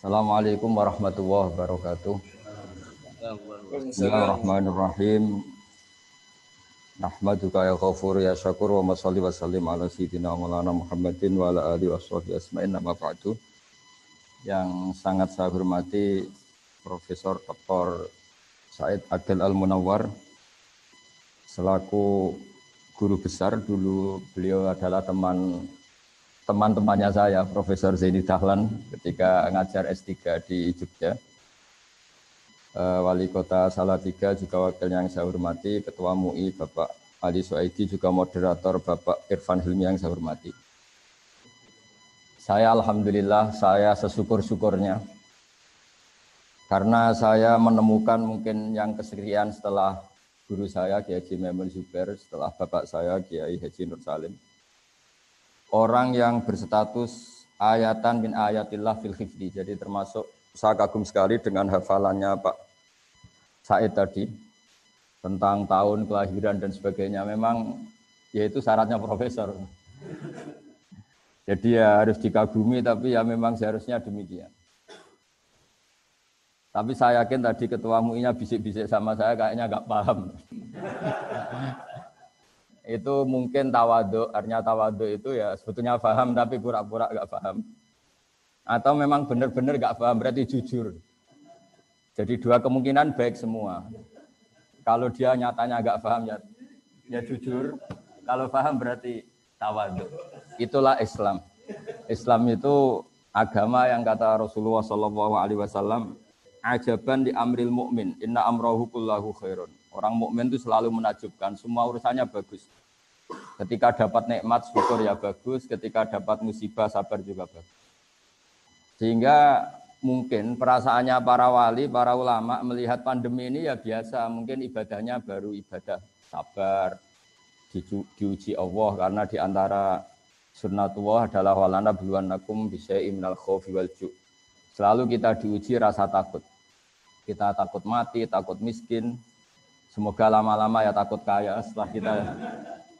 Assalamualaikum warahmatullahi wabarakatuh. Bismillahirrahmanirrahim. Nahmaduka ya ghafur ya syakur wa masalli wa sallim ala sayyidina maulana Muhammadin wa ala alihi washabihi asma'in nama ba'du. Yang sangat saya hormati Profesor Dr. Said Akil Al-Munawwar selaku guru besar. Dulu beliau adalah teman-temannya saya, Profesor Zaini Dahlan, ketika ngajar S3 di Jogja. Wali Kota Salatiga juga wakilnya yang saya hormati, Ketua MUI Bapak Ali Suaidi, juga moderator Bapak Irfan Hilmi yang saya hormati. Saya alhamdulillah, saya sesyukur-syukurnya karena saya menemukan mungkin yang kesekian setelah guru saya Kiai Haji Maimun Zubair, setelah bapak saya Kiai Haji Nur Salim, orang yang berstatus ayatan min ayatillah fil hifdi. Jadi termasuk saya kagum sekali dengan hafalannya Pak Said tadi tentang tahun kelahiran dan sebagainya. Memang ya itu syaratnya profesor. Jadi ya harus dikagumi, tapi ya memang seharusnya demikian. Tapi saya yakin tadi ketua MUI-nya bisik-bisik sama saya kayaknya nggak paham. Itu mungkin tawadhu, artinya tawadhu itu ya sebetulnya paham tapi pura-pura nggak paham. Atau memang benar-benar nggak paham, berarti jujur. Jadi dua kemungkinan baik semua. Kalau dia nyatanya nggak paham ya jujur. Kalau paham berarti tawadhu. Itulah Islam. Islam itu agama yang kata Rasulullah SAW, ajaban di amril mukmin, inna amrahu kullahu khairun. Orang mukmin itu selalu menakjubkan, semua urusannya bagus. Ketika dapat nikmat syukur ya bagus, ketika dapat musibah sabar juga bagus. Sehingga mungkin perasaannya para wali, para ulama melihat pandemi ini ya biasa, mungkin ibadahnya baru ibadah sabar, diuji Allah, karena diantara sunnatullah adalah walana bluwannakum bisyai'im minal khaufi wal ju'. Selalu kita diuji rasa takut. Kita takut mati, takut miskin. Semoga lama-lama ya takut kaya setelah kita.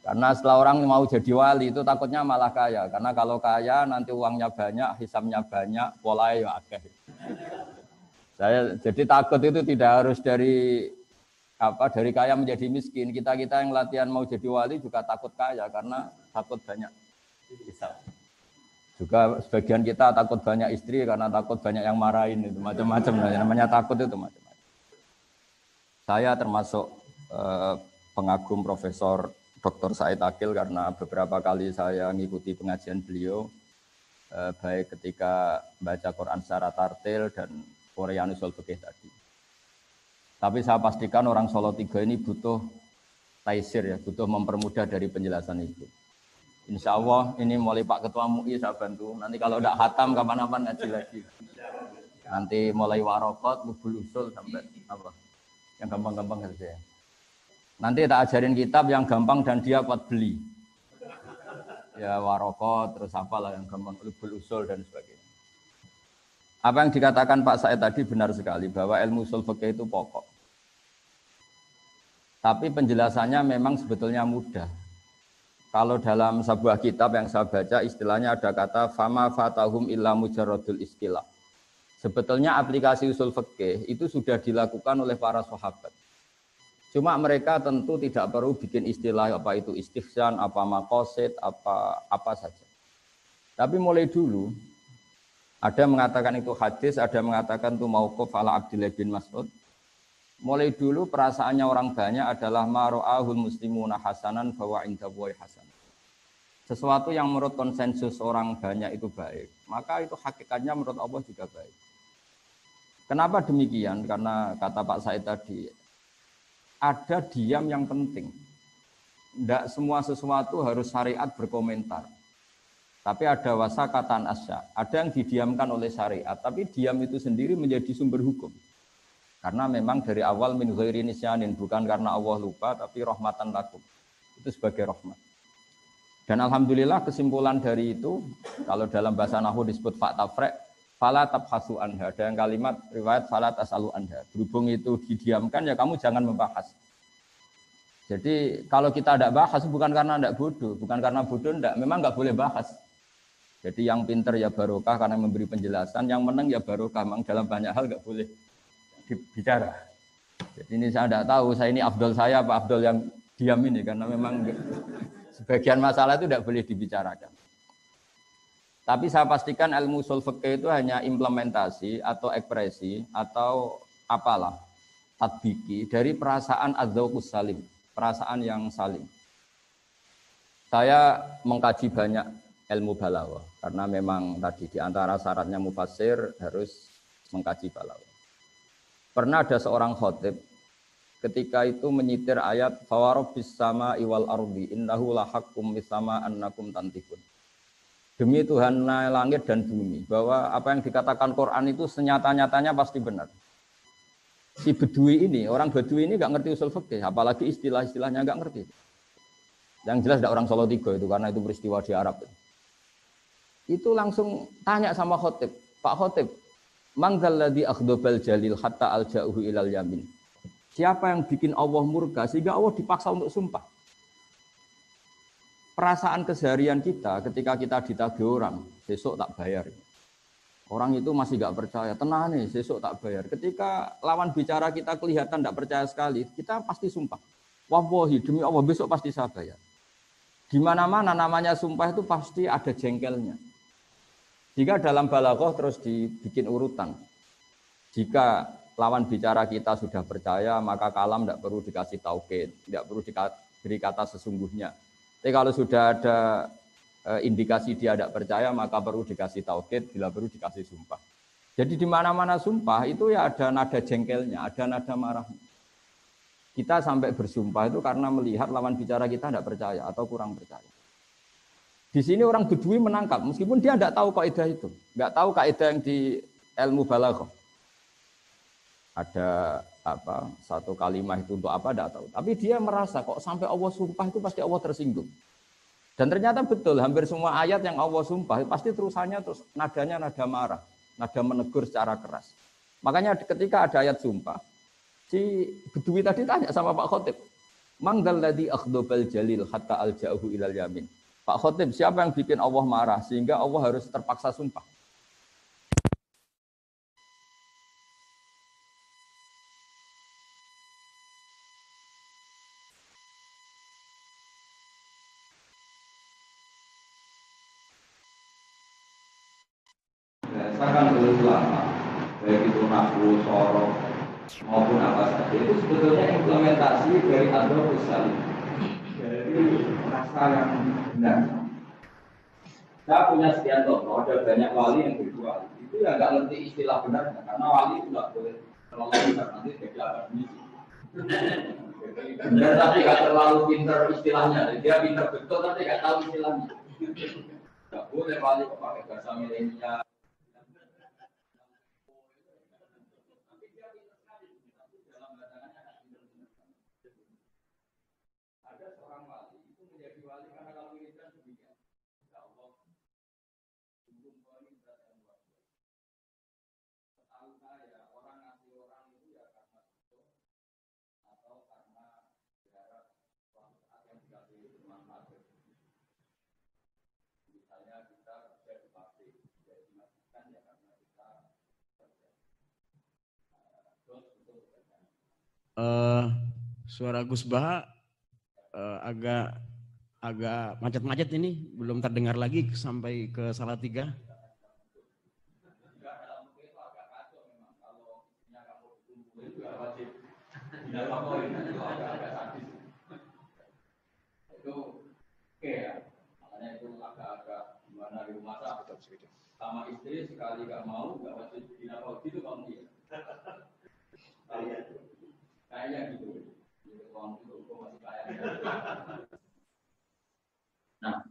Karena setelah orang mau jadi wali itu takutnya malah kaya. Karena kalau kaya nanti uangnya banyak, hisabnya banyak, polanya akeh. Jadi takut itu tidak harus dari kaya menjadi miskin. Kita yang latihan mau jadi wali juga takut kaya karena takut banyak hisab. Juga sebagian kita takut banyak istri karena takut banyak yang marahin, itu macam-macam. Namanya takut itu macam-macam. Saya termasuk pengagum Profesor Dr. Said Akil karena beberapa kali saya mengikuti pengajian beliau, baik ketika baca Quran secara tartil dan Qur'an usul fikih tadi. Tapi saya pastikan orang Solo 3 ini butuh taisir ya, butuh mempermudah dari penjelasan itu. Insya Allah ini mulai Pak Ketua MUI saya bantu. Nanti kalau tidak khatam kapan-kapan ngaji lagi. Nanti mulai warokot, lubul usul sampai apa? Yang gampang-gampang saja. Nanti tak ajarin kitab yang gampang dan dia kuat beli. Ya warokot, terus apalah yang gampang, lubul usul dan sebagainya. Apa yang dikatakan Pak Said tadi benar sekali bahwa ilmu usul fikih itu pokok. Tapi penjelasannya memang sebetulnya mudah. Kalau dalam sebuah kitab yang saya baca istilahnya ada kata fama fatahum illa mujarradul istilah. Sebetulnya aplikasi usul fikih itu sudah dilakukan oleh para sahabat. Cuma mereka tentu tidak perlu bikin istilah apa itu istihsan, apa maqasid, apa saja. Tapi mulai dulu ada mengatakan itu hadis, ada mengatakan itu mauquf ala Abdullah bin Mas'ud. Mulai dulu perasaannya orang banyak adalah maro'ahul muslimuna hasanan bahwa indallahi hasan. Sesuatu yang menurut konsensus orang banyak itu baik, maka itu hakikatnya menurut Allah juga baik. Kenapa demikian? Karena kata Pak Said tadi, ada diam yang penting. Tidak semua sesuatu harus syariat berkomentar. Tapi ada wasakatan asya, ada yang didiamkan oleh syariat, tapi diam itu sendiri menjadi sumber hukum. Karena memang dari awal min ghairi nisyanin, bukan karena Allah lupa, tapi rahmatan lakum. Itu sebagai rahmat. Dan alhamdulillah kesimpulan dari itu, kalau dalam bahasa Nahwu disebut faktafrek, fala tabhasu anha. Ada yang kalimat riwayat fala tasalu anha. Berhubung itu didiamkan, ya kamu jangan membahas. Jadi kalau kita tidak bahas bukan karena tidak bodoh, bukan karena bodoh tidak, memang nggak boleh bahas. Jadi yang pinter ya barokah karena memberi penjelasan, yang menang ya barokah. Memang dalam banyak hal nggak boleh bicara. Jadi ini saya tidak tahu, saya ini afdol saya apa afdol yang diam ini, karena memang sebagian masalah itu tidak boleh dibicarakan. Tapi saya pastikan ilmu ushul fikih itu hanya implementasi atau ekspresi atau apalah tatbiki dari perasaan adzauqus salim, perasaan yang salim. Saya mengkaji banyak ilmu balaghah karena memang tadi di antara syaratnya mufassir harus mengkaji balaghah. Pernah ada seorang khatib ketika itu menyitir ayat fawarabbis samaa'i wal ardi innahu lahaqqum misama annakum tantiqun. Demi Tuhan langit dan bumi bahwa apa yang dikatakan Quran itu senyata-nyatanya pasti benar. Si Bedui ini, orang Bedui ini enggak ngerti usul fikih, apalagi istilah-istilahnya enggak ngerti. Yang jelas ada orang Solo Tiga itu karena itu peristiwa di Arab. Itu langsung tanya sama khotib, Pak Khotib, man dzalladzi akhdabal jalil hatta alja'uhu ilal yamin. Siapa yang bikin Allah murka sehingga Allah dipaksa untuk sumpah? Perasaan keseharian kita ketika kita ditagih orang, besok tak bayar. Orang itu masih nggak percaya, tenang nih, besok tak bayar. Ketika lawan bicara kita kelihatan tidak percaya sekali, kita pasti sumpah. Wallahi, demi Allah besok pasti saya bayar. Di mana-mana namanya sumpah itu pasti ada jengkelnya. Jika dalam balaghah terus dibikin urutan. Jika lawan bicara kita sudah percaya, maka kalam tidak perlu dikasih taukid, tidak perlu diberi kata sesungguhnya. Tapi kalau sudah ada indikasi dia tidak percaya, maka perlu dikasih taukid, bila perlu dikasih sumpah. Jadi di mana-mana sumpah itu ya ada nada jengkelnya, ada nada marahnya. Kita sampai bersumpah itu karena melihat lawan bicara kita tidak percaya atau kurang percaya. Di sini orang Bedui menangkap, meskipun dia tidak tahu kaidah itu, nggak tahu kaidah yang di ilmu balaghah. Ada apa satu kalimat itu untuk apa tidak tahu. Tapi dia merasa kok sampai Allah sumpah itu pasti Allah tersinggung. Dan ternyata betul, hampir semua ayat yang Allah sumpah pasti terusannya terus nadanya nada marah, nada menegur secara keras. Makanya ketika ada ayat sumpah, si Bedui tadi tanya sama Pak Khotib, man dzalladzi akhdabal jalil hatta alja'uhu ilal yamin. Pak Khotib, siapa yang bikin Allah marah sehingga Allah harus terpaksa sumpah? Berdasarkan ulama, baik itu nahwu, sorok, maupun apa saja, itu sebetulnya implementasi dari adzauqus salim, dari rasa yang benar. Saya punya sekian contoh, ada banyak wali yang berjual. Itu ya nggak ngerti istilah benarnya, karena wali itu nggak boleh terlalu besar nanti jadi akademisi. Benar tapi nggak terlalu pinter istilahnya, dia pinter betul tapi nggak tahu istilahnya. Nggak boleh wali pakai bahasa milenial. Ada seorang wali itu menjadi wali karena kalau wiridan demikian. Ya Allah, sungguh ini berat dan luar biasa. Setahu saya orang ngasih orang itu ya karena itu atau karena berharap suatu saat yang dikasih itu bermanfaat. Misalnya kita kerja di pabrik, jadi dimaksudkan ya karena kita kerja. Terus itu suara Gus Baha agak macet-macet ini, belum terdengar lagi sampai ke Salatiga. Itu oke ya, makanya itu agak-agak gimana di rumah sama istri sekali nggak mau nggak wajib dinafkahi gitu kamu dia. Kayaknya gitu. Uang itu masih kaya. Nah,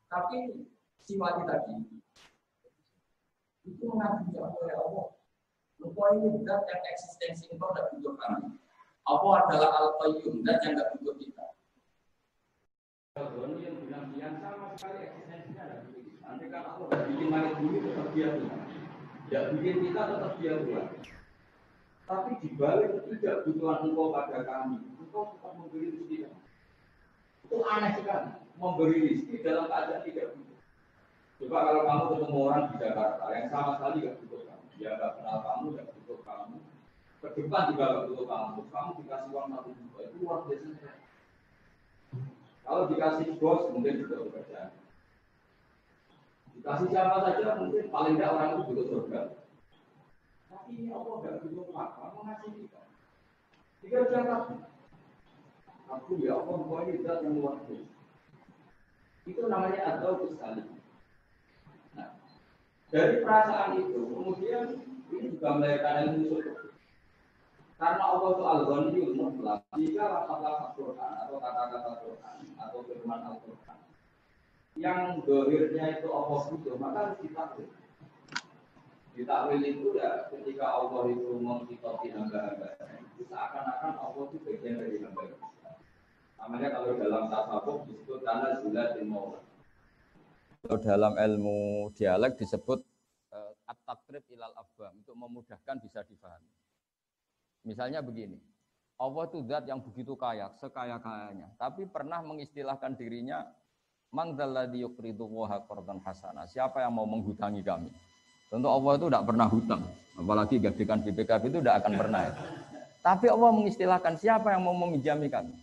tapi si wali tadi itu mengabdi oleh Allah. Lupa ini zat yang eksistensi itu tidak butuh kami. Allah adalah Al-Qayyum, zat yang tidak butuh kita. Al-Qayyum yang bilang sama sekali eksistensinya tidak butuh kita. Nanti kan Allah tidak bikin langit bumi tetap dia Tuhan. Tidak bikin kita tetap dia Tuhan. Tapi dibalik tidak butuhan engkau pada kami, engkau tetap memberi rezeki kami. Itu aneh sekali, memberi rezeki dalam keadaan tidak butuh. Coba kalau kamu ketemu orang di Jakarta yang sama sekali nggak butuh kamu, dia nggak kenal kamu, nggak butuh kamu, ke depan juga nggak butuh kamu, terus kamu dikasih uang 1 juta, itu luar biasa. Kalau dikasih bos mungkin juga bekerja. Dikasih siapa saja mungkin paling tidak orang itu butuh surga. Tapi ini Allah nggak butuh apa, kamu ngasih kita. Dikerjakan. Aku ya Allah mempunyai zat yang luar biasa. Itu namanya adau sekali. Nah, dari perasaan itu kemudian ini juga melahirkan ilmu surga. Karena Allah itu al-Ghaniyul Mutlaq. Jika lafaz-lafaz Quran atau kata-kata Quran atau firman Al-Quran yang dohirnya itu Allah butuh, maka harus ditakwil. Ditakwil itu ya ketika Allah itu mengkitopi hamba-hamba, itu seakan-akan Allah itu bagian dari hamba. Namanya kalau dalam tasawuf disebut tanazulatil maula. Kalau dalam ilmu dialek disebut at-taqrib ilal afham, untuk memudahkan bisa difahami. Misalnya begini, Allah itu zat yang begitu kaya, sekaya-kayanya, tapi pernah mengistilahkan dirinya man dzalladzi yuqridu Allaha qardan hasanah. Siapa yang mau menghutangi kami? Tentu Allah itu tidak pernah hutang, apalagi gadekan BPKB itu tidak akan pernah. Ya. Tapi Allah mengistilahkan siapa yang mau meminjami kami?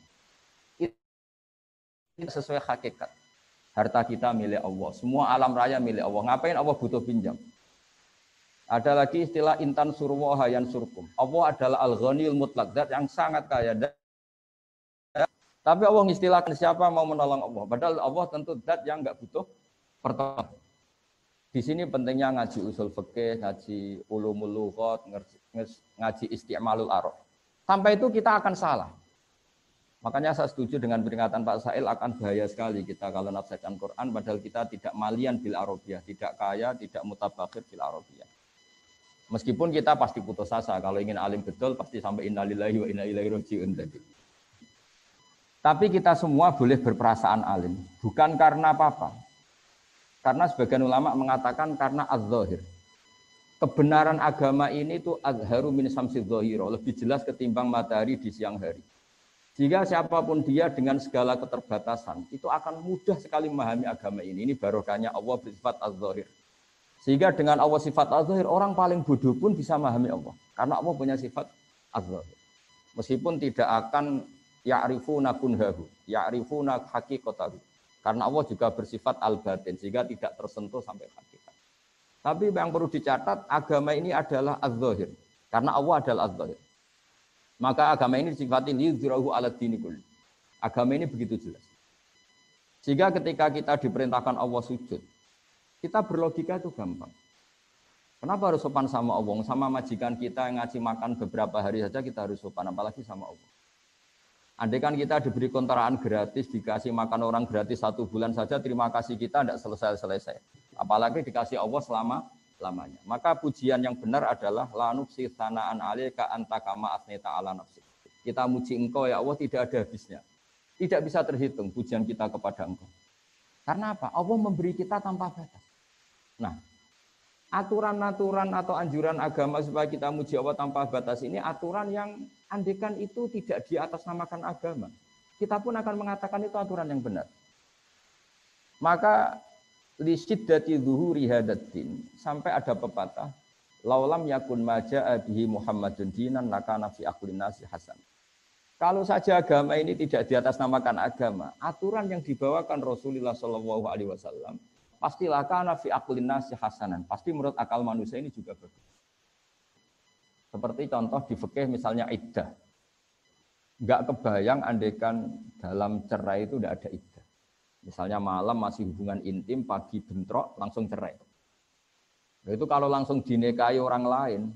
Itu sesuai hakikat. Harta kita milik Allah, semua alam raya milik Allah. Ngapain Allah butuh pinjam? Ada lagi istilah intan surwaha yan surkum. Allah adalah al-ghaniyul mutlaq, zat yang sangat kaya. Tapi Allah mengistilahkan siapa mau menolong Allah. Padahal Allah tentu zat yang enggak butuh pertolongan. Di sini pentingnya ngaji usul fikih, ngaji ulumul lughat, ngaji isti'malul araf. Sampai itu kita akan salah. Makanya saya setuju dengan peringatan Pak Sail, akan bahaya sekali kita kalau nafsirkan Quran padahal kita tidak malian bil arabiyah, tidak kaya, tidak mutabakhir bil arabiyah. Meskipun kita pasti putus asa, kalau ingin alim betul pasti sampai innalillahi wa inna ilaihi raji'un tadi. Tapi kita semua boleh berperasaan alim, bukan karena apa-apa. Karena sebagian ulama mengatakan karena az-zahir. Kebenaran agama ini itu azharu min samsi dzahira, lebih jelas ketimbang matahari di siang hari. Jika siapapun dia dengan segala keterbatasan, itu akan mudah sekali memahami agama ini. Ini barokahnya Allah bersifat az-zahir. Sehingga dengan Allah sifat az-zahir, orang paling bodoh pun bisa memahami Allah. Karena Allah punya sifat az-zahir. Meskipun tidak akan ya'rifuna kunhahu, ya'rifuna haqiqatahu. Karena Allah juga bersifat al-batin, sehingga tidak tersentuh sampai hakikat. Tapi yang perlu dicatat, agama ini adalah az-zahir. Karena Allah adalah az-zahir. Maka agama ini disifati liyudhirahu ala dini kulli. Agama ini begitu jelas. Sehingga ketika kita diperintahkan Allah sujud, kita berlogika itu gampang. Kenapa harus sopan sama Allah? Sama majikan kita yang ngasih makan beberapa hari saja kita harus sopan, apalagi sama Allah. Andai kan kita diberi kontrakan gratis, dikasih makan orang gratis 1 bulan saja, terima kasih kita tidak selesai-selesai. Apalagi dikasih Allah selama-lamanya. Maka pujian yang benar adalah la nufsi tsana'an 'alaika anta kama asnita 'ala nafsi. Kita muji engkau ya Allah tidak ada habisnya. Tidak bisa terhitung pujian kita kepada engkau. Karena apa? Allah memberi kita tanpa batas. Nah, aturan-aturan atau anjuran agama supaya kita muji Allah tanpa batas ini aturan yang andekan itu tidak diatasnamakan agama. Kita pun akan mengatakan itu aturan yang benar. Maka li syiddati zuhuri hadaddin, sampai ada pepatah laulam yakun maja'a bihi Muhammadun dinan lakana fi aqlin nasi hasan. Kalau saja agama ini tidak diatasnamakan agama, aturan yang dibawakan Rasulullah SAW pastilah kana fi aqlin nasi hasanan. Pasti menurut akal manusia ini juga bagus. Seperti contoh di fikih misalnya iddah. Enggak kebayang andekan dalam cerai itu tidak ada iddah. Misalnya malam masih hubungan intim, pagi bentrok, langsung cerai. Nah, itu kalau langsung dinikahi orang lain,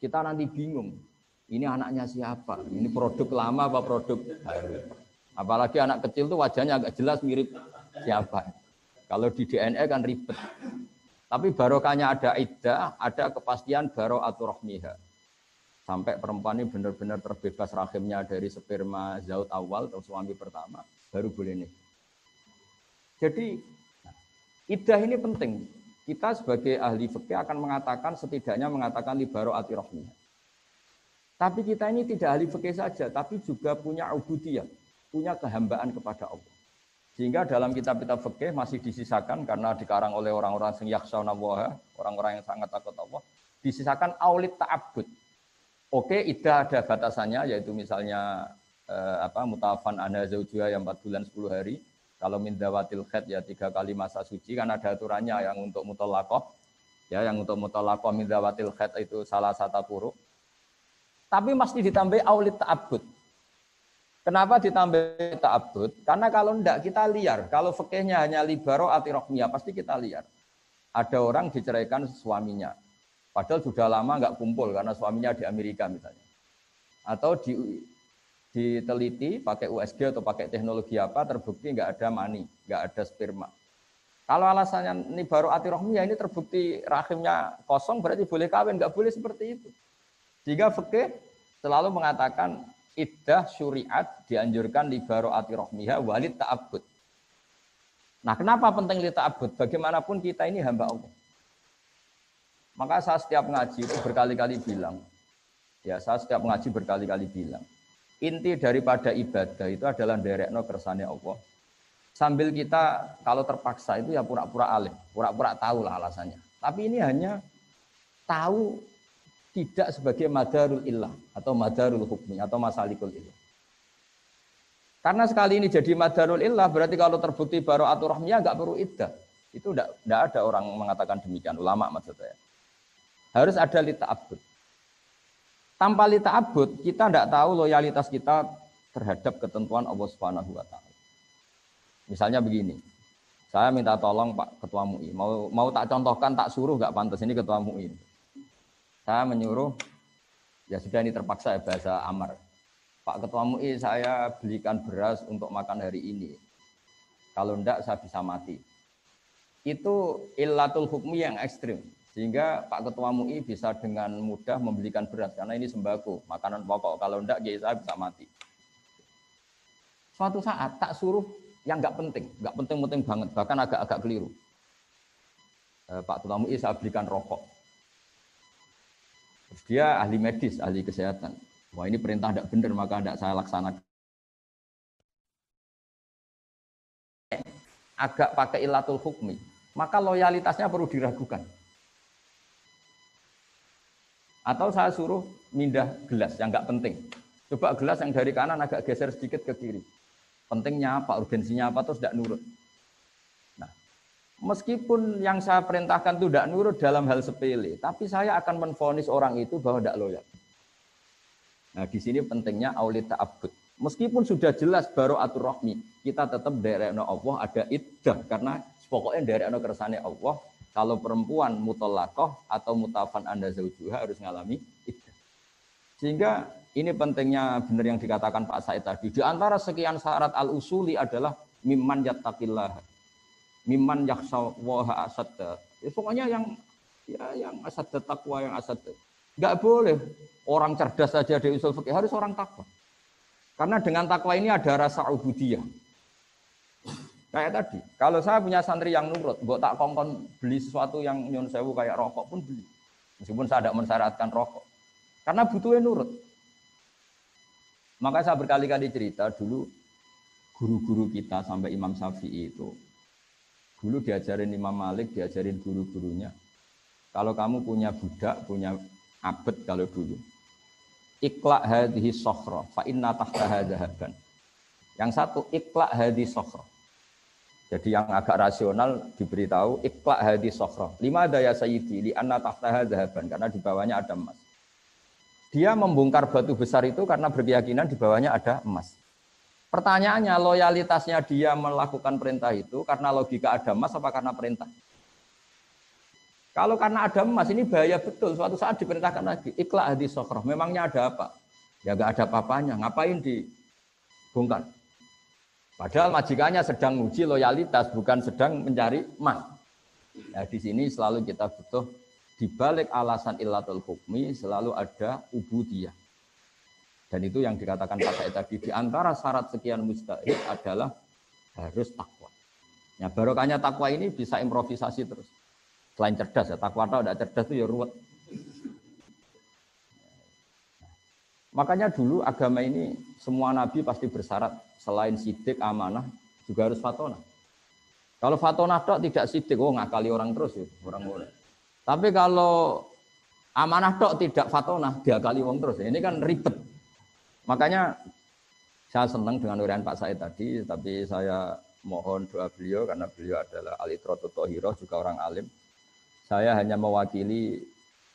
kita nanti bingung. Ini anaknya siapa? Ini produk lama apa produk baru? Apalagi anak kecil tuh wajahnya agak jelas mirip siapa. Kalau di DNA kan ribet. Tapi barokahnya ada iddah, ada kepastian bara'atur rahmiha. Sampai perempuan ini benar-benar terbebas rahimnya dari sperma zaut awal atau suami pertama, baru boleh nikah. Jadi iddah ini penting. Kita sebagai ahli fikih akan mengatakan setidaknya mengatakan li bara'atur rahmiha. Tapi kita ini tidak ahli fikih saja, tapi juga punya ubudiyah, punya kehambaan kepada Allah. Sehingga dalam kitab-kitab fikih masih disisakan karena dikarang oleh orang-orang yang yakhshawna Allah, orang-orang yang sangat takut Allah, disisakan aulit ta'abbud. Oke, iddah ada batasannya, yaitu misalnya mutafan ana zaujuha yang 4 bulan 10 hari. Kalau min dawatil khaid ya 3 kali masa suci, kan ada aturannya yang untuk mutallaqah. Ya, yang untuk mutallaqah min dawatil khaid itu salah satu puru. Tapi mesti ditambah aulit ta'abbud. Kenapa ditambah ta'abbud? Karena kalau enggak kita liar. Kalau fikihnya hanya libaro atirokmiyah, pasti kita liar. Ada orang diceraikan suaminya. Padahal sudah lama enggak kumpul karena suaminya di Amerika misalnya. Atau diteliti pakai USG atau pakai teknologi apa, terbukti enggak ada mani, enggak ada sperma. Kalau alasannya ini baru atirohmiyah, ini terbukti rahimnya kosong, berarti boleh kawin, enggak boleh seperti itu. Sehingga fikih selalu mengatakan iddah syuriat dianjurkan libaro atirohmiyah walid ta'abbud. Nah, kenapa penting li ta'abbud? Bagaimanapun kita ini hamba Allah. Maka saya setiap ngaji itu berkali-kali bilang, inti daripada ibadah itu adalah nderekno kersane Allah. Sambil kita kalau terpaksa itu ya pura-pura alim, pura-pura tahu lah alasannya. Tapi ini hanya tahu tidak sebagai madarul illah atau madarul hukmi atau masalikul illah. Karena sekali ini jadi madarul illah berarti kalau terbukti bara'atul rahmiyah enggak perlu iddah. Itu enggak ada orang mengatakan demikian, ulama maksud saya. Harus ada li ta'abbud. Tanpa li ta'abbud kita enggak tahu loyalitas kita terhadap ketentuan Allah Subhanahu wa taala. Misalnya begini. Saya minta tolong Pak Ketua MUI, mau tak contohkan, tak suruh enggak pantas, ini Ketua MUI. Saya menyuruh, ya sudah ini terpaksa ya bahasa amar. Pak Ketua MUI, saya belikan beras untuk makan hari ini. Kalau enggak saya bisa mati. Itu illatul hukmi yang ekstrim. Sehingga Pak Ketua MUI bisa dengan mudah membelikan beras. Karena ini sembako, makanan pokok. Kalau enggak, ya saya bisa mati. Suatu saat tak suruh yang enggak penting banget. Bahkan agak-agak keliru. Pak Ketua MUI saya belikan rokok. Dia ahli medis, ahli kesehatan. Wah, ini perintah tidak benar, maka tidak saya laksanakan. Agak pakai ilatul hukmi, maka loyalitasnya perlu diragukan. Atau saya suruh mindah gelas yang nggak penting. Coba gelas yang dari kanan agak geser sedikit ke kiri. Pentingnya apa, urgensinya apa, terus tidak nurut. Nah, meskipun yang saya perintahkan itu tidak nurut dalam hal sepele, tapi saya akan menvonis orang itu bahwa tidak loyal. Nah, di sini pentingnya aulit ta'abbud. Meskipun sudah jelas bara'atul rahmi, kita tetap nderekno Allah ada iddah karena pokoknya nderekno kersane Allah. Kalau perempuan mutallaqah atau mutafan anda zaujuha harus ngalami iddah. Sehingga ini pentingnya benar yang dikatakan Pak Said tadi. Di antara sekian syarat al-usuli adalah mimman yattaqillah. Mimman yakhshawaha asadda. Ya, pokoknya yang asadda taqwa, yang asadda. Enggak boleh orang cerdas saja di usul fikih, harus orang takwa. Karena dengan takwa ini ada rasa ubudiyah. Kayak tadi, kalau saya punya santri yang nurut, mbok tak kongkon beli sesuatu yang nyun sewu kayak rokok pun beli. Meskipun saya tidak mensyaratkan rokok. Karena butuhnya nurut. Maka saya berkali-kali cerita dulu guru-guru kita sampai Imam Syafi'i itu. Dulu diajarin Imam Malik, diajarin guru-gurunya. Kalau kamu punya budak, punya abad kalau dulu. Iqla' hadhihi sokhra, fa inna tahtaha dhahaban. Yang satu, iqla' hadhihi sokhra. Jadi yang agak rasional diberitahu, iqla' hadhihi sokhra. Lima daya sayyidi, li anna tahtaha dhahaban. Karena di bawahnya ada emas. Dia membongkar batu besar itu karena berkeyakinan di bawahnya ada emas. Pertanyaannya, loyalitasnya dia melakukan perintah itu karena logika ada emas apa karena perintah? Kalau karena ada emas ini bahaya betul. Suatu saat diperintahkan lagi, iqla' hadhihi sokhra. Memangnya ada apa? Ya enggak ada apa-apanya. Ngapain dibongkar? Padahal majikannya sedang uji loyalitas, bukan sedang mencari emas. Nah, di sini selalu kita butuh di balik alasan illatul hukmi selalu ada ubudiyah. Dan itu yang dikatakan Pak Said tadi, di antara syarat sekian mustahil adalah harus takwa. Ya, barokahnya takwa ini bisa improvisasi terus. Selain cerdas ya, takwa atau tidak cerdas itu ya ruwet. Makanya dulu agama ini semua nabi pasti bersyarat selain sidik, amanah, juga harus fatonah. Kalau fatonah tok tidak sidik, oh ngakali orang terus ya, orang boleh. Tapi kalau amanah tok tidak fatonah, diakali orang terus. Ini kan ribet. Makanya saya senang dengan urian Pak Said tadi, tapi saya mohon doa beliau karena beliau adalah alitrotu tohiroh, juga orang alim. Saya hanya mewakili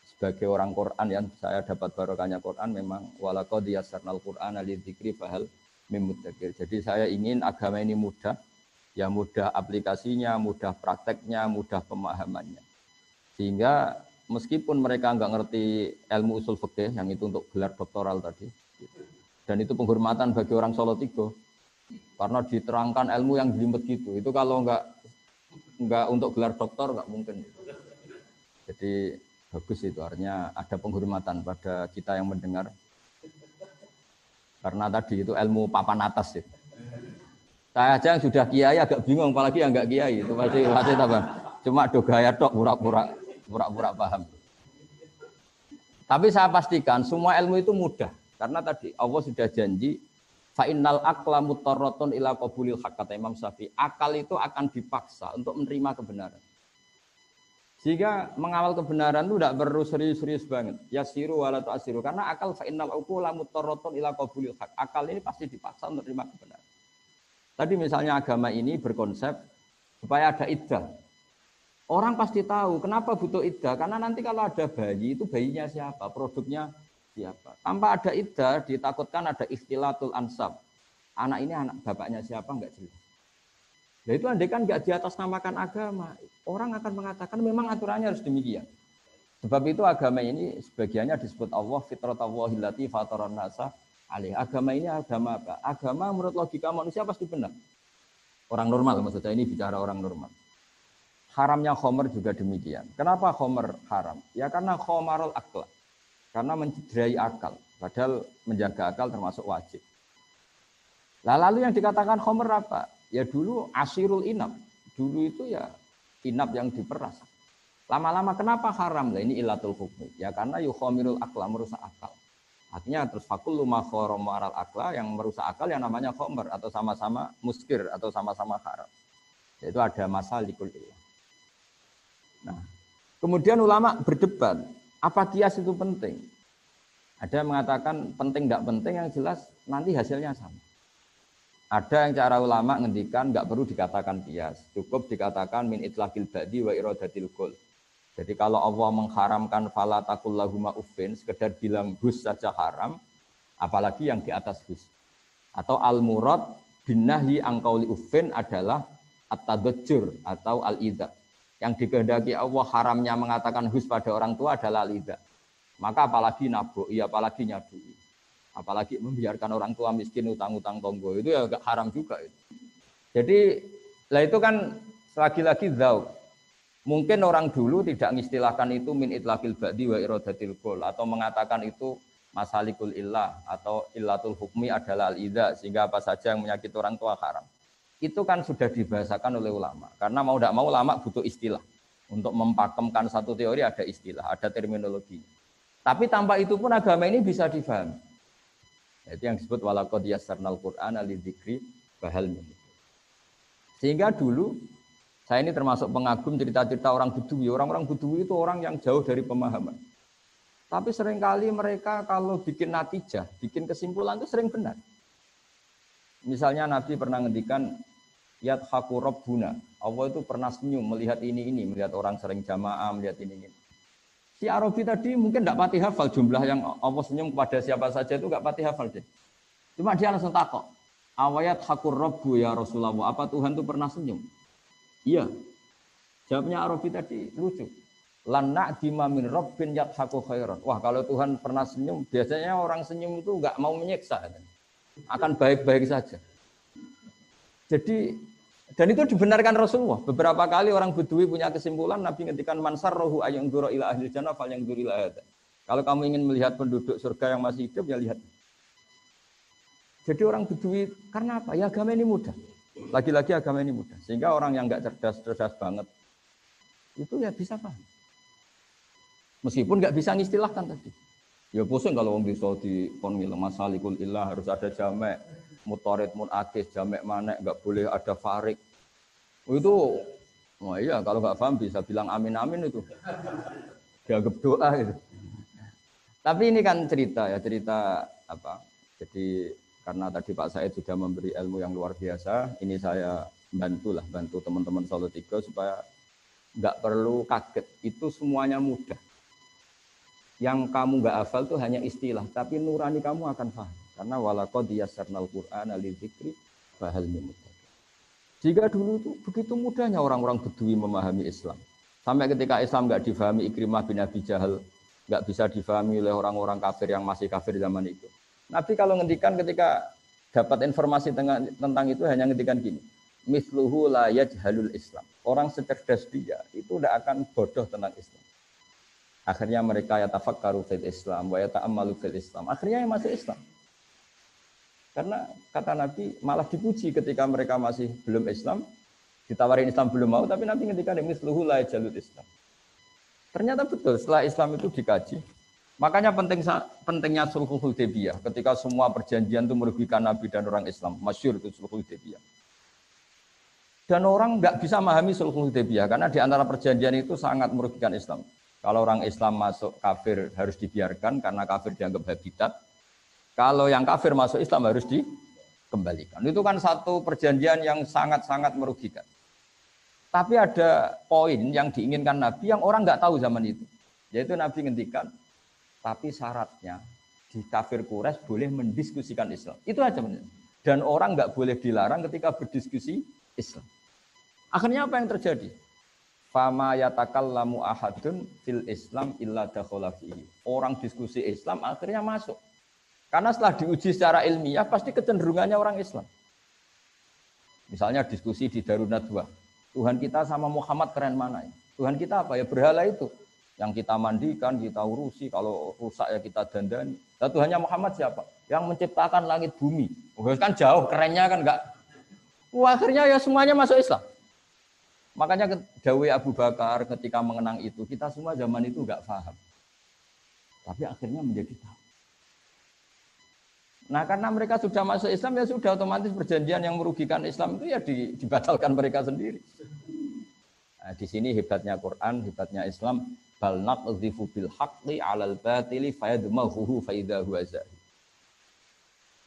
sebagai orang Quran yang saya dapat barokahnya Quran, memang walaqad yassarnal Qur'ana lidzikri fahal mim mudzakir. Jadi saya ingin agama ini mudah, ya mudah aplikasinya, mudah prakteknya, mudah pemahamannya. Sehingga meskipun mereka nggak ngerti ilmu usul fikih yang itu untuk gelar doktoral tadi, dan itu penghormatan bagi orang Solo Tigo, karena diterangkan ilmu yang jelimet gitu. Itu kalau nggak untuk gelar doktor nggak mungkin. Jadi bagus itu, artinya ada penghormatan pada kita yang mendengar. Karena tadi itu ilmu papan atas itu. Saya aja yang sudah kiai agak bingung, apalagi yang enggak kiai itu pasti apa? Cuma do gaya tok pura-pura paham. Tapi saya pastikan semua ilmu itu mudah karena tadi Allah sudah janji fa innal aqla mutarratun ila qabulil haqq, kata Imam Syafi'i. Akal itu akan dipaksa untuk menerima kebenaran. Sehingga mengawal kebenaran itu tidak perlu serius-serius banget. Yasiru wala tu'asiru, karena akal fa innal uqula mutarratun ila qabulil haqq. Akal ini pasti dipaksa untuk menerima kebenaran. Tadi misalnya agama ini berkonsep supaya ada iddah. Orang pasti tahu kenapa butuh iddah, karena nanti kalau ada bayi itu bayinya siapa, produknya siapa. Tanpa ada iddah ditakutkan ada ikhtilatul ansab. Anak ini anak bapaknya siapa enggak jelas. Nah itu andai kan enggak diatasnamakan agama, orang akan mengatakan memang aturannya harus demikian. Sebab itu agama ini sebagiannya disebut Allah fitratallahi allati fataran nasa alih. Agama ini agama apa? Agama menurut logika manusia pasti benar. Orang normal, maksudnya ini bicara orang normal. Haramnya khomer juga demikian. Kenapa khomer haram? Ya karena khomarul akal. Karena mencederai akal. Padahal menjaga akal termasuk wajib. Lalu yang dikatakan khomer apa? Ya dulu asirul inab. Dulu itu ya inab yang diperas. Lama-lama kenapa haram? Lah ini ilatul hukmi. Ya karena yukhomirul akla, merusak akal. Artinya terus fakullu ma khoromaral akla, yang merusak akal yang namanya khomer atau sama-sama muskir atau sama-sama haram. Yaitu ada masalikul ilah. Nah, kemudian ulama berdebat, apa kias itu penting? Ada yang mengatakan penting tidak penting, yang jelas nanti hasilnya sama. Ada yang cara ulama ngendikan nggak perlu dikatakan kias, cukup dikatakan min itlaqil ba'di wa iradatil qul. Jadi kalau Allah mengharamkan fala taqul lahuma uffin, sekedar bilang hus saja haram, apalagi yang di atas hus. Atau al-murad bin nahyi an qauli uffin adalah at-tadajjur atau al-idza. Yang dikehendaki Allah haramnya mengatakan hus pada orang tua adalah al-idza. Maka apalagi naboi, apalagi nyadui. Apalagi membiarkan orang tua miskin utang-utang tonggo, itu ya agak haram juga itu. Jadi lah itu kan lagi-lagi dzauq. Mungkin orang dulu tidak mengistilahkan itu min itlaqil ba'di wa iradatil qul, atau mengatakan itu masalikul illah atau illatul hukmi adalah al-idza, sehingga apa saja yang menyakiti orang tua haram. Itu kan sudah dibahasakan oleh ulama. Karena mau tidak mau ulama butuh istilah. Untuk mempakemkan satu teori ada istilah, ada terminologi. Tapi tanpa itu pun agama ini bisa difahami. Itu yang disebut walaqad yassarnal Qur'ana lidzikri fahal min. Sehingga dulu saya ini termasuk pengagum cerita-cerita orang Bedui. Orang-orang Bedui itu orang yang jauh dari pemahaman. Tapi seringkali mereka kalau bikin natijah, bikin kesimpulan itu sering benar. Misalnya Nabi pernah ngendikan yadhaku rabbuna. Allah itu pernah senyum melihat ini, melihat orang sering jamaah, melihat ini. Si Arabi tadi mungkin tidak pati hafal jumlah yang Allah senyum kepada siapa saja itu enggak pati hafal deh. Cuma dia langsung takok. Awayat hakur rabbu ya Rasulullah. Apa Tuhan itu pernah senyum? Iya. Jawabnya Arabi tadi lucu. Lan na'dima min rabbin yadhaku khairan. Wah, kalau Tuhan pernah senyum, biasanya orang senyum itu enggak mau menyiksa. Akan baik-baik saja. Jadi, dan itu dibenarkan Rasulullah. Beberapa kali orang Bedui punya kesimpulan, Nabi ngendikan mansar rohu ayang duro ila ahli jannah fal yang duri ila hadza. Kalau kamu ingin melihat penduduk surga yang masih hidup, ya lihat. Jadi orang Bedui, karena apa? Ya agama ini mudah. Lagi-lagi agama ini mudah. Sehingga orang yang enggak cerdas banget, itu ya bisa paham. Meskipun enggak bisa ngistilahkan tadi. Ya pusing kalau wong bisa di kon milih masalikul ilah harus ada jamek, mutarid munakis, jamek manek, enggak boleh ada farik. Itu oh iya kalau enggak paham bisa bilang amin amin itu. Dianggap doa itu. Tapi ini kan cerita ya, cerita apa? Jadi karena tadi Pak Said sudah memberi ilmu yang luar biasa, ini saya bantu teman-teman Solo 3 supaya enggak perlu kaget. Itu semuanya mudah. Yang kamu nggak hafal itu hanya istilah, tapi nurani kamu akan paham. Karena walaqad yassarnal Qur'ana lidzikri fahal min muddakir. Jika dulu itu begitu mudahnya orang-orang Bedui memahami Islam. Sampai ketika Islam nggak difahami Ikrimah bin Abi Jahal, nggak bisa difahami oleh orang-orang kafir yang masih kafir zaman itu. Nabi kalau ngendikan ketika dapat informasi tentang itu hanya ngendikan gini, misluhu la yajhalul Islam. Orang secerdas dia itu tidak akan bodoh tentang Islam. Akhirnya mereka yatafakkaru fil Islam wa yata'ammalu fil Islam. Akhirnya yang masuk Islam. Karena kata Nabi malah dipuji ketika mereka masih belum Islam, ditawarin Islam belum mau, tapi Nabi ketika misluhu la jalul Islam. Ternyata betul setelah Islam itu dikaji. Makanya pentingnya sulhul Hudaybiyah ketika semua perjanjian itu merugikan Nabi dan orang Islam. Masyhur itu sulhul Hudaybiyah. Dan orang nggak bisa memahami sulhul Hudaybiyah karena di antara perjanjian itu sangat merugikan Islam. Kalau orang Islam masuk kafir harus dibiarkan karena kafir dianggap habitat. Kalau yang kafir masuk Islam harus dikembalikan. Itu kan satu perjanjian yang sangat-sangat merugikan. Tapi ada poin yang diinginkan Nabi yang orang nggak tahu zaman itu. Yaitu Nabi ngendikan, tapi syaratnya di kafir Quraisy boleh mendiskusikan Islam. Itu aja benar. Dan orang nggak boleh dilarang ketika berdiskusi Islam. Akhirnya apa yang terjadi? Fama yatakallamu ahadun fil Islam illa dakhala fihi. Orang diskusi Islam akhirnya masuk. Karena setelah diuji secara ilmiah pasti kecenderungannya orang Islam. Misalnya diskusi di Darun Nadwah. Tuhan kita sama Muhammad keren mana ya? Tuhan kita apa ya? Berhala itu. Yang kita mandikan, kita urusi, kalau rusak ya kita dandani. Dan Tuhannya Muhammad siapa? Yang menciptakan langit bumi. Oh, kan jauh, kerennya kan enggak. Wah, akhirnya ya semuanya masuk Islam. Makanya dawai Abu Bakar ketika mengenang itu, kita semua zaman itu enggak paham. Tapi akhirnya menjadi tahu. Nah karena mereka sudah masuk Islam, ya sudah otomatis perjanjian yang merugikan Islam itu ya dibatalkan mereka sendiri. Nah, di sini hebatnya Quran, hebatnya Islam. Bal naqdhifu bil haqqi 'alal batili fayadmahuhu fa idza huwa zahir.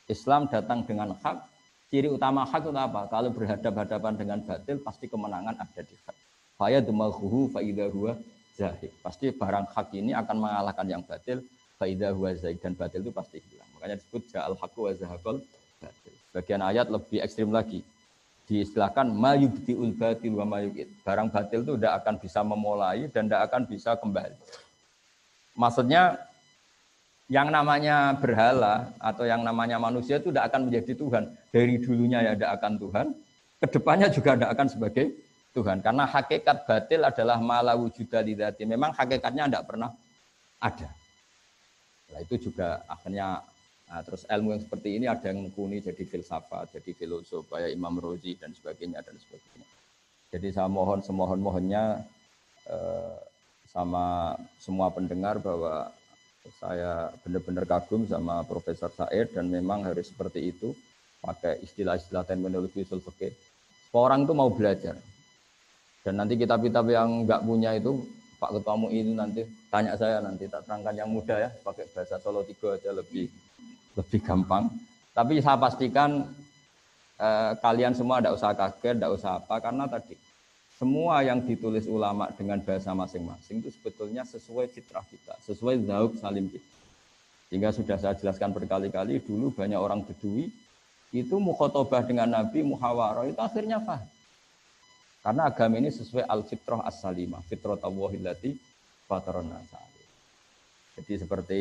Islam datang dengan hak. Ciri utama hak itu apa? Kalau berhadapan-hadapan dengan batil, pasti kemenangan ada di hak. Fayadmahuhu fa idza huwa zahir. Pasti barang hak ini akan mengalahkan yang batil, fa idza huwa zahir, dan batil itu pasti hilang. Makanya disebut ja'al haqqu wa zahaqal batil. Bagian ayat lebih ekstrim lagi. Diistilahkan mayubdiul batil wa mayuqid. Barang batil itu tidak akan bisa memulai dan tidak akan bisa kembali. Maksudnya yang namanya berhala atau yang namanya manusia itu tidak akan menjadi Tuhan. Dari dulunya ya tidak akan Tuhan, kedepannya juga tidak akan sebagai Tuhan. Karena hakikat batil adalah mala wujuda lidzati. Memang hakikatnya tidak pernah ada. Nah, itu juga akhirnya terus ilmu yang seperti ini ada yang menekuni jadi filsafat, jadi filosof, kayak Imam Razi dan sebagainya dan sebagainya. Jadi saya mohon semohon-mohonnya sama semua pendengar bahwa saya benar-benar kagum sama Profesor Said dan memang harus seperti itu, pakai istilah-istilah terminologi usul fikih. Orang itu mau belajar. Dan nanti kitab-kitab yang enggak punya itu Pak Ketua MUI itu nanti tanya saya, nanti tak terangkan yang mudah ya, pakai bahasa Solo 3 aja lebih gampang. Tapi saya pastikan kalian semua tidak usah kaget, tidak usah apa, karena tadi semua yang ditulis ulama dengan bahasa masing-masing itu sebetulnya sesuai fitrah kita, sesuai zauq salim kita. Sehingga sudah saya jelaskan berkali-kali, dulu banyak orang Bedui itu mukhotobah dengan Nabi, muhawarah, itu akhirnya paham. Karena agama ini sesuai al-fitrah as-salimah, fitratallahi fatarana sa'alih. Jadi seperti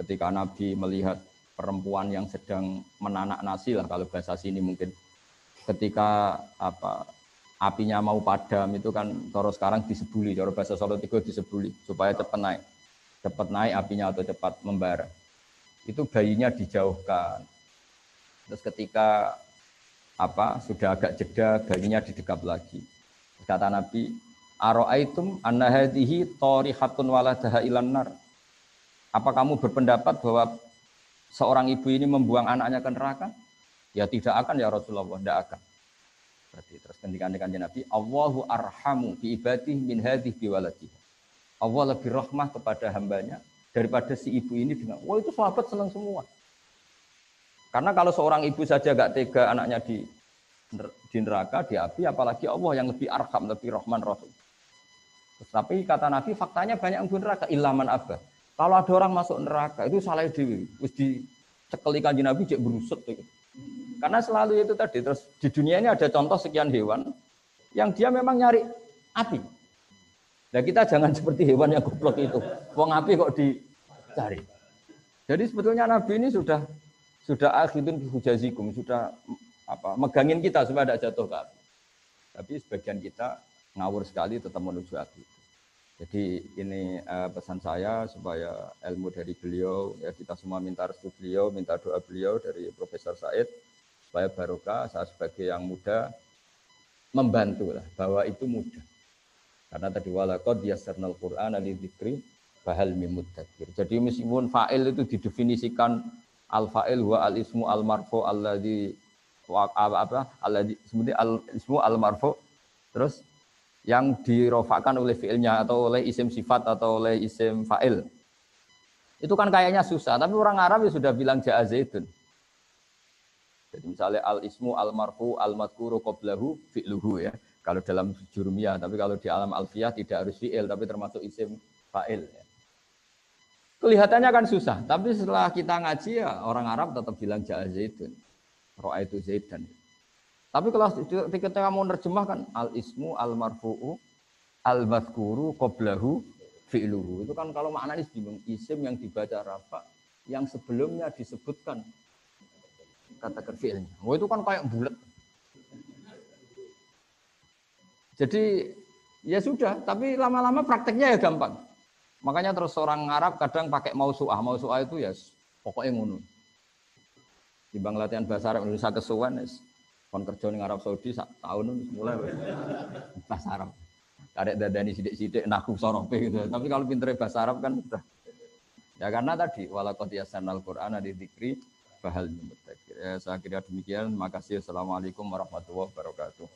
ketika Nabi melihat perempuan yang sedang menanak nasi lah, kalau bahasa sini mungkin, ketika apinya mau padam itu kan cara sekarang disebuli, cara bahasa Solo 3 disebuli supaya cepat naik apinya atau cepat membara. Itu bayinya dijauhkan. Terus ketika sudah agak jeda, bayinya didekap lagi. Kata Nabi, ara'aitum anna hadhihi tarihatun waladaha ilan nar. Apa kamu berpendapat bahwa seorang ibu ini membuang anaknya ke neraka? Ya tidak akan ya Rasulullah, tidak akan. Berarti terus ketika Nabi, Allahu arhamu bi ibadihi min hadhihi bi waladihi. Allah lebih rahmah kepada hambanya daripada si ibu ini dengan, wah itu sahabat senang semua. Karena kalau seorang ibu saja gak tega anaknya di neraka, di api, apalagi Allah yang lebih arham, lebih rahman rahim. Tapi kata Nabi, faktanya banyak yang di neraka, ilaman abah. Kalau ada orang masuk neraka, itu salah dewi. Terus dicekeli kanjeng Nabi, cek berusut. Karena selalu itu tadi, terus di dunia ini ada contoh sekian hewan, yang dia memang nyari api. Nah kita jangan seperti hewan yang goblok itu. Wong api kok dicari. Jadi sebetulnya Nabi ini sudah akhidun hujazikum, sudah megangin kita supaya tidak jatuh ke api. Tapi sebagian kita ngawur sekali tetap menuju api. Jadi ini pesan saya supaya ilmu dari beliau, ya kita semua minta restu beliau, minta doa beliau dari Profesor Said supaya barokah. Saya sebagai yang muda membantu lah bahwa itu mudah. Karena tadi walaqad yassarnal Qur'ana lidzikri fahal mim mudzakir. Jadi meskipun fa'il itu didefinisikan al-fa'il wa al-ismu al-marfu alladzi alladzi sebenarnya al-ismu al-marfu terus yang dirofakkan oleh fi'ilnya atau oleh isim sifat atau oleh isim fa'il. Itu kan kayaknya susah, tapi orang Arab ya sudah bilang ja'a zaidun. Jadi misalnya al-ismu al-marfu al-madhkuru qablahu fi'luhu ya. Kalau dalam jurumiyah, tapi kalau di alam alfiyah tidak harus fi'il, tapi termasuk isim fa'il. Ya. Kelihatannya kan susah, tapi setelah kita ngaji ya orang Arab tetap bilang ja'a zaidun, ra'aitu zaidan. Tapi kalau ketika kamu nerjemahkan al-ismu al-marfu'u al-madhkuru qablahu fi'luhu, itu kan kalau maknanya bingung, isim yang dibaca rafa yang sebelumnya disebutkan kata fi'ilnya. Oh itu kan kayak bulat. Jadi ya sudah, tapi lama-lama prakteknya ya gampang. Makanya terus orang Arab kadang pakai mausu'ah. Mausu'ah itu ya pokoknya ngono. Timbang latihan bahasa Arab Indonesia kesuwen kon kerja ning Arab Saudi sak tahun mulai bahasa Arab. Karek dadani sithik-sithik nahu sorope gitu. Tapi kalau pintere bahasa Arab kan sudah. Ya karena tadi walaqad yassarnal Qur'ana lidzikri fahal mim mudzakir. Ya saya kira demikian. Terima kasih. Assalamualaikum warahmatullahi wabarakatuh.